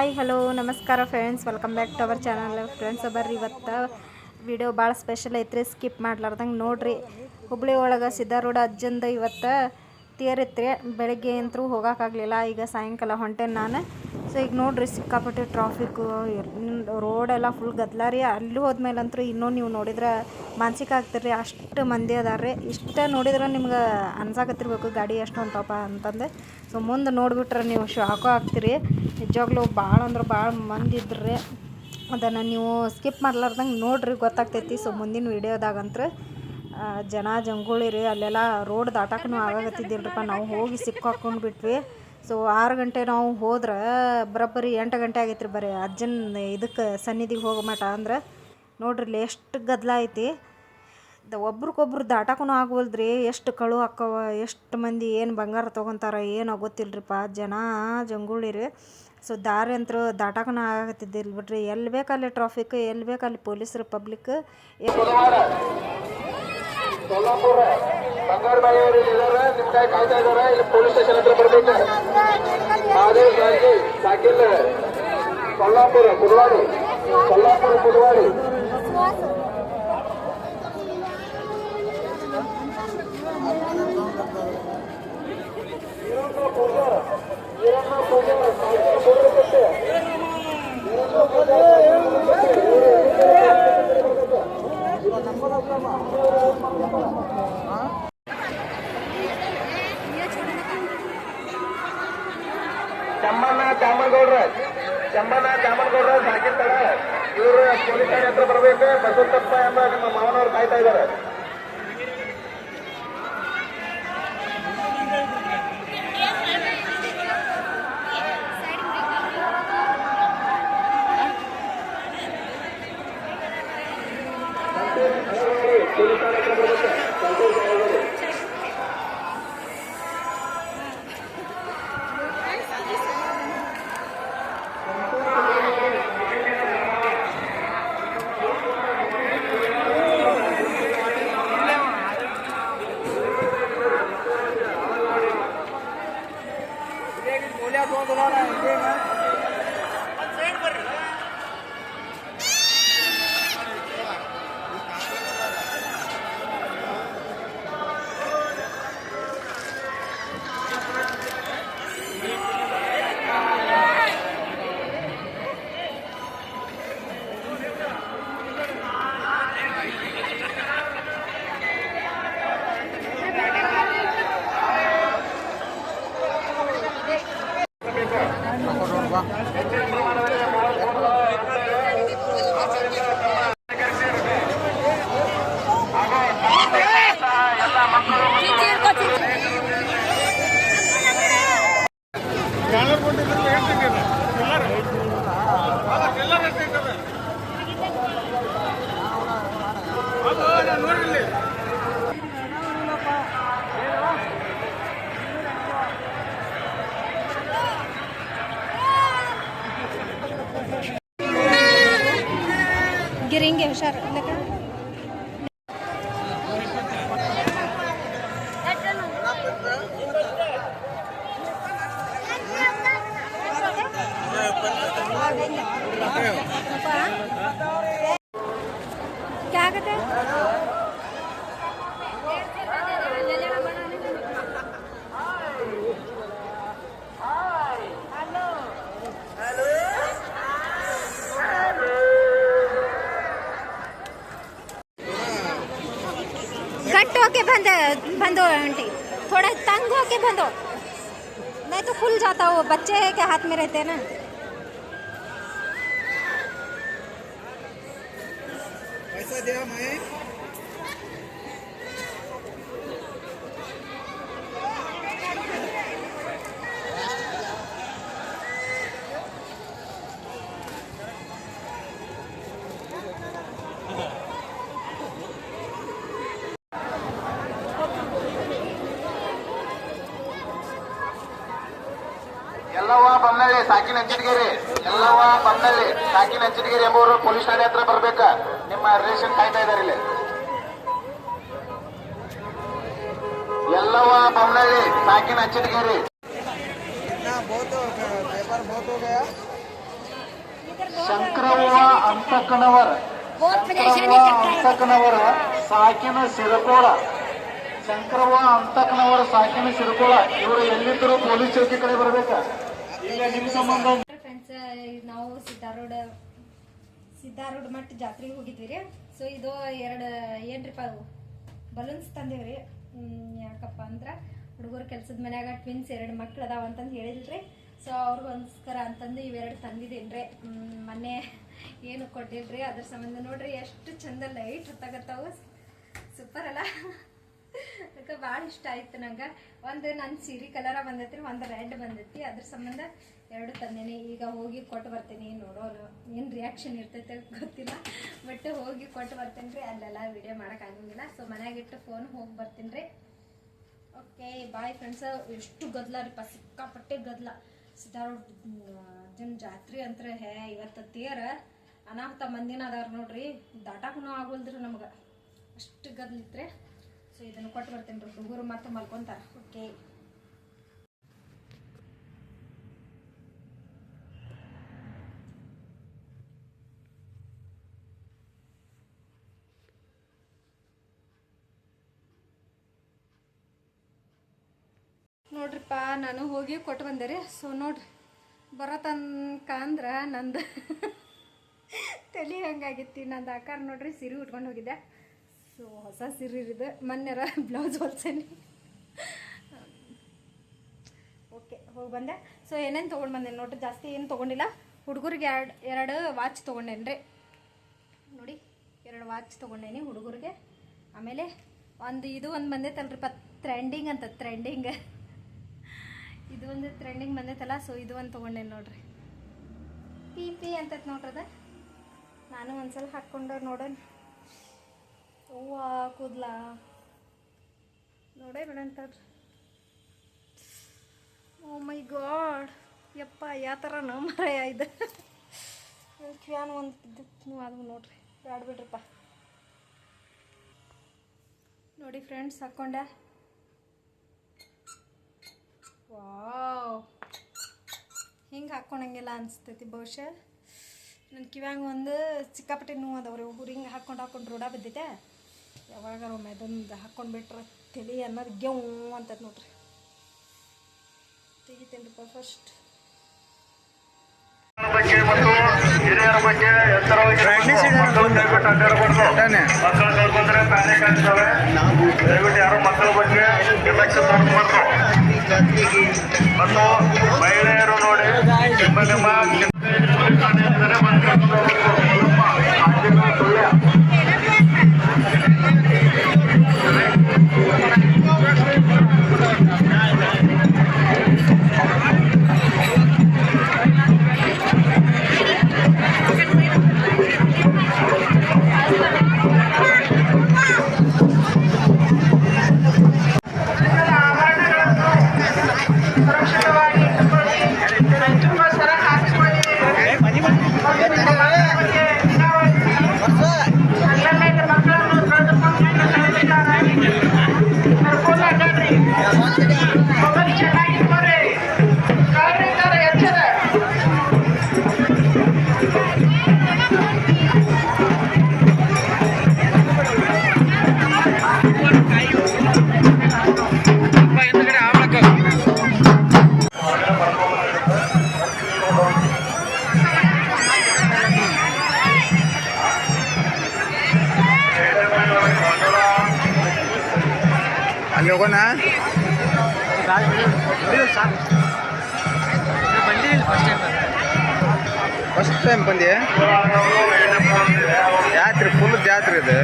Hi hello ನಮಸ್ಕಾರ friends, welcome back to our channel. Friends ಬರ್ರಿ, ಇವತ್ತು ವಿಡಿಯೋ ಭಾಳ ಸ್ಪೆಷಲ್ ಐತ್ರಿ, ಸ್ಕಿಪ್ ಮಾಡ್ಲಾರ್ದಂಗೆ ನೋಡ್ರಿ. ಹುಬ್ಳಿ ಒಳಗೆ ಸಿದ್ದಾರೂಢ ಅಜ್ಜಂದು ಇವತ್ತು ತೇರಿತ್ರಿ. ಬೆಳಗ್ಗೆ ಅಂತರೂ ಹೋಗೋಕ್ಕಾಗಲಿಲ್ಲ, ಈಗ ಸಾಯಂಕಾಲ ಹೊಂಟೇನೆ ನಾನು. ಸೊ ಈಗ ನೋಡ್ರಿ, ಸಿಕ್ಕಾಪಟ್ಟೆ ಟ್ರಾಫಿಕ್ಕು, ರೋಡೆಲ್ಲ ಫುಲ್ ಗದ್ದಲ ರೀ. ಅಲ್ಲಿ ಹೋದ್ಮೇಲಂತೂ ಇನ್ನೂ ನೀವು ನೋಡಿದ್ರೆ ಮಾನಸಿಕ ಆಗ್ತಿರ್ರಿ, ಅಷ್ಟು ಮಂದಿ ಅದಾರೆ. ಇಷ್ಟ ನೋಡಿದ್ರೆ ನಿಮ್ಗೆ ಅನ್ಸಾಕತ್ತಿರ್ಬೇಕು ಗಾಡಿ ಎಷ್ಟು ಹೊಂಟಪ್ಪ ಅಂತಂದು. ಸೊ ಮುಂದೆ ನೋಡಿಬಿಟ್ರೆ ನೀವು ಶಾಕು ಆಗ್ತೀರಿ. ನಿಜವಾಗ್ಲೂ ಭಾಳ ಅಂದ್ರೆ ಭಾಳ ಮಂದಿ ಇದ್ರಿ. ಅದನ್ನು ನೀವು ಸ್ಕಿಪ್ ಮಾಡ್ಲಾರ್ದಂಗೆ ನೋಡ್ರಿ, ಗೊತ್ತಾಗ್ತೈತಿ. ಸೊ ಮುಂದಿನ ವೀಡಿಯೋದಾಗಂದ್ರೆ ಜನ ಜಂಗುಳಿ ರೀ. ಅಲ್ಲೆಲ್ಲ ರೋಡ್ ದಾಟಕ್ಕೂ ಆಗಾಕತ್ತಿದ್ದಿಲ್ಲರಿಪ್ಪ. ನಾವು ಹೋಗಿ ಸಿಕ್ಕಾಕೊಂಡು ಬಿಟ್ವಿ. ಸೊ 6 ಗಂಟೆ ನಾವು ಹೋದ್ರೆ ಬರೋಬ್ಬರಿ 8 ಗಂಟೆ ಆಗೈತೆ ರೀ, ಬರೀ ಅಜ್ಜನ ಇದಕ್ಕೆ ಸನ್ನಿಧಿಗೆ ಹೋಗೋ ಮಟ. ಅಂದ್ರೆ ನೋಡ್ರಿ ಇಲ್ಲಿ ಎಷ್ಟು ಗದ್ದಲ ಐತಿ. ಒಬ್ರಿಗೊಬ್ರು ದಾಟಕ್ಕೂ ಆಗವಲ್ದ್ರಿ. ಎಷ್ಟು ಕಳು ಹಾಕವ, ಎಷ್ಟು ಮಂದಿ ಏನು ಬಂಗಾರ ತೊಗೊತಾರ ಏನೋ ಗೊತ್ತಿಲ್ಲರಿಪ್ಪ. ಜನ ಜಂಗುಳಿ ರೀ. ಸೊ ದಾರಿ ಅಂತರೂ ದಾಟಕ್ಕೂ ಆಗತ್ತಿದ್ದಿಲ್ಲ ಬಿಡ್ರಿ. ಎಲ್ಲಿ ಬೇಕಲ್ಲಿ ಟ್ರಾಫಿಕ್, ಎಲ್ಲಿ ಬೇಕಲ್ಲಿ ಪೊಲೀಸರು, ಪಬ್ಲಿಕ್. ಸೊಲ್ಲಾಪುರ ಬಂಗಾರ ಬಾಯಿಯವರು ಇದ್ದಾರೆ, ನಿಮ್ಮ ಕೈ ಕಾಯ್ತಾ ಇದ್ದಾರೆ. ಇಲ್ಲಿ ಪೊಲೀಸ್ ಸ್ಟೇಷನ್ ಹತ್ರ ಬರ್ಬೇಕು. ಮಹಾದೇವ್ ಗಾಂಧಿ ಸಾಕಿಲ್ ಸೊಲ್ಲಾಪುರ ಬುಧವಾಡಿ, ಸೊಲ್ಲಾಪುರ ಬುಧವಾಡಿ. ಚಾಮನಗೌಡ್ರ ಸಾಕಿರ್ತಾರ. ಇವರು ಪೊಲೀಸ್ ಹತ್ರ ಬರ್ಬೇಕು. ಬಸವಪ್ಪ ಎಂಬ ನಿಮ್ಮ ಮಾವನವ್ರು ಕಾಯ್ತಾ ಇದ್ದಾರೆ. गिरेंगे हुशार लेकिन क्या कहते हैं? कट होके बंदो आंटी, थोड़ा तंग होके बंदो, नहीं तो खुल जाता। वो बच्चे के हाथ में रहते हैं ना। पैसा दिया मैं ಎಲ್ಲವ ಬನ್ನಳ್ಳಿ ಸಾಕಿನ ಹಂಚಿಟಗೇರಿ, ಎಲ್ಲವ ಬನ್ನಳ್ಳಿ ಸಾಕಿನ ಹಂಚಿಟಗೇರಿ ಎಂಬುವರು ಪೊಲೀಸ್ ಠಾಣೆ ಹತ್ರ ಬರ್ಬೇಕ. ನಿಮ್ಮ ರಿಲೇಷನ್ ಕಾಯ್ತಾ ಇದಾರೆ ಇಲ್ಲಿ. ಎಲ್ಲವ ಬನ್ನಳ್ಳಿ ಸಾಕಿನ ಹಂಚಿಟಗೇರಿ. पेपर बहुत हो गया। ಶಂಕರವ್ವ ಅಂತಕನವರ ಸಾಕಿನ ಸಿರಕೋಳ. ಶಂಕರವ್ವ ಅಂತಕನವರ ಸಾಕಿನ ಸಿರಕೋಳ. ಇವರು ಎಲ್ಲಿದ್ದರೂ ಪೊಲೀಸ್ ಚೌಕಿ ಕಡೆ ಬರ್ಬೇಕ. ಈಗ ನಿಮ್ ಸಂಬಂಧ ಫ್ರೆಂಡ್ಸ್, ನಾವು ಸಿದ್ದಾರೂಢ ಮಠ ಜಾತ್ರೆಗೆ ಹೋಗಿದ್ವಿ ರೀ. ಸೊ ಇದು 2 ಏನ್ರಿಪ್ಪ ಅವು ಬಲೂನ್ಸ್ ತಂದೇವ್ರಿ. ಯಾಕಪ್ಪ ಅಂದ್ರೆ ಹುಡುಗರು ಕೆಲಸದ ಮನ್ಯಾಗ ಟ್ವಿನ್ಸ್ 2 ಮಕ್ಳು ಅದಾವ ಅಂತಂದು ಹೇಳಿದ್ರಿ. ಸೊ ಅವ್ರಿಗೋಸ್ಕರ ಅಂತಂದು ಇವೆರಡು ತಂದಿದ್ದೇನ್ರಿ. ಮೊನ್ನೆ ಏನು ಕೊಟ್ಟಿಲ್ರಿ, ಅದ್ರ ಸಂಬಂಧ ನೋಡ್ರಿ ಎಷ್ಟು ಚಂದ ಲೈಟ್ ಹೊತ್ತಾಗತ್ತಾವು. ಸೂಪರ್ ಅಲ್ಲ. ಅದಕ್ಕೆ ಭಾಳ ಇಷ್ಟ ಆಯ್ತು ನಂಗೆ. ಒಂದು ನನ್ನ ಸೀರೆ ಕಲರ ಬಂದೈತಿ, ಒಂದು ರೆಡ್ ಬಂದೈತಿ. ಅದ್ರ ಸಂಬಂಧ 2 ತಂದೇನಿ. ಈಗ ಹೋಗಿ ಕೊಟ್ಟು ಬರ್ತೀನಿ. ನೋಡೋಣ ಏನು ರಿಯಾಕ್ಷನ್ ಇರ್ತೈತೆ ಗೊತ್ತಿಲ್ಲ, ಬಟ್ ಹೋಗಿ ಕೊಟ್ಟು ಬರ್ತೀನಿ ರೀ. ಅಲ್ಲೆಲ್ಲ ವಿಡಿಯೋ ಮಾಡೋಕ್ಕಾಗಂಗಿಲ್ಲ. ಸೊ ಮನೆಯಾಗಿಟ್ಟು ಫೋನ್ ಹೋಗಿ ಬರ್ತೀನಿ ರೀ. Okay bye friends. ಎಷ್ಟು ಗದ್ದಲ ರೀಪ್ಪ, ಸಿಕ್ಕಾಪಟ್ಟೆ ಗದ್ದಲ. ಸಿದ್ದಾರೂಢ ಅಜ್ಜನ ಜಾತ್ರೆ ಅಂತಾರೆ ಇವತ್ತು ತೇರ ಅನಾಹುತ ಮಂದಿನ ಅದಾರ ನೋಡ್ರಿ. ದಾಟಾಕೂ ಆಗೋಲ್ದ್ರಿ ನಮ್ಗೆ, ಅಷ್ಟು ಗದ್ದಲಿತ್ರಿ. ಸೊ ಇದನ್ನು ಕೊಟ್ಟು ಬರ್ತೀನಿ ರೀ. ಹುಡುಗರು ಮತ್ತೆ ಮಲ್ಕೊಂತಾರೆ. ಓಕೆ ನೋಡ್ರಿಪ್ಪ, ನಾನು ಹೋಗಿ ಕೊಟ್ಟು ಬಂದೆ ರೀ. ಸೊ ನೋಡ್ರಿ, ಬರೋ ತನಕ ಅಂದ್ರೆ ನಂದು ತಲೆ ಹಂಗಾಗಿತ್ತು. ನಂದು ಆಕಾರ ನೋಡ್ರಿ, ಸೀರೆ ಉಟ್ಕೊಂಡು ಹೋಗಿದ್ದೆ. ಸೊ ಹೊಸ ಸೀರೆ ಇದು, ಮೊನ್ನೆರ ಬ್ಲೌಸ್ ಹೊಲ್ಸೇನಿ. ಓಕೆ ಹೋಗಿ ಬಂದೆ. ಸೊ ಏನೇನು ತೊಗೊಂಡು ಬಂದೇನೆ ನೋಡ್ರಿ, ಜಾಸ್ತಿ ಏನು ತೊಗೊಂಡಿಲ್ಲ. ಹುಡುಗರಿಗೆ ಎರಡು ವಾಚ್ ತೊಗೊಂಡೇನಿ ರೀ. ನೋಡಿ 2 ವಾಚ್ ತೊಗೊಂಡೇನಿ ಹುಡುಗರಿಗೆ. ಆಮೇಲೆ ಇದು ಒಂದು ಬಂದೈತಲ್ರಿಪ್ಪ ಟ್ರೆಂಡಿಂಗ್ ಅಂತ, ಇದು ಒಂದು ಟ್ರೆಂಡಿಂಗ್ ಬಂದೈತಲ್ಲ. ಸೊ ಇದು ಒಂದು ತೊಗೊಂಡೇನಿ ನೋಡ್ರಿ. ಪಿ ಅಂತೈತೆ ನೋಡ್ರದ. ನಾನು ಒಂದ್ಸಲ ಹಾಕ್ಕೊಂಡು ನೋಡೋಣ. ಹೂವ ಕೂದಲ ನೋಡೇ ಬಿಡಂತಡ್ರಿ. ಓ ಮೈ ಗಾಡ್, ಯಪ್ಪ ಯಾವ ಥರ ಮರ ಇದು. ಕ್ಯಾನ್ ಒಂದು ಬಿದ್ದು ಅದು ನೋಡ್ರಿ, ಬ್ಯಾಡ ಬಿಡ್ರಿಪ್ಪ. ನೋಡಿ ಫ್ರೆಂಡ್ಸ್, ಹಾಕ್ಕೊಂಡೆ. ವಾವ್, ಹಿಂಗೆ ಹಾಕ್ಕೊಳಂಗಿಲ್ಲ ಅನಿಸ್ತೈತಿ ಬಹುಶಃ. ನನ್ನ ಕಿವ್ಯಾಂಗ ಒಂದು ಸಿಕ್ಕಾಪಟ್ಟೆ ನೋವು ಅದಾವ್ರಿ. ಒಬ್ಬರು ಹಿಂಗೆ ಹಾಕ್ಕೊಂಡು ರೂಢ ಬಿದ್ದೈತೆ. ಯಾವಾಗ ಒಮ್ಮೆ ಅದೊಂದು ಹಾಕ್ಕೊಂಡು ಬಿಟ್ರೆ ತಲೆ ಅನ್ನೋದು ಗೆವ್ ಅಂತೈತೆ ನೋಡ್ರಿ. ತೆಗಿತೇನ್ರಿಪ್ಪ ಫಸ್ಟ್. ಬಗ್ಗೆ ಮತ್ತು ಹಿರಿಯರ ಬಗ್ಗೆ ಎತ್ತರವಾಗಿ ಮಕ್ಕಳು ಕಳ್ಕೊಂಡ್ರೆ ಪ್ಯಾನಿಕ್ ಆಗ್ತವೆ. ದಯವಿಟ್ಟು ಯಾರು ಮಕ್ಕಳ ಬಗ್ಗೆ ನಿರ್ಲಕ್ಷ್ಯ ತೋರಿಸ್ಬಾರ್ದು. ಮತ್ತು ಮಹಿಳೆಯರು ನೋಡಿ ನಿಮ್ಮ ಅಲ್ಲಿ ಹೋಗೋಣ. ಫಸ್ಟ್ ಟೈಮ್ ಬಂದೆ. ಜಾತ್ರೆ ಫುಲ್ ಜಾತ್ರೆ ಇದು.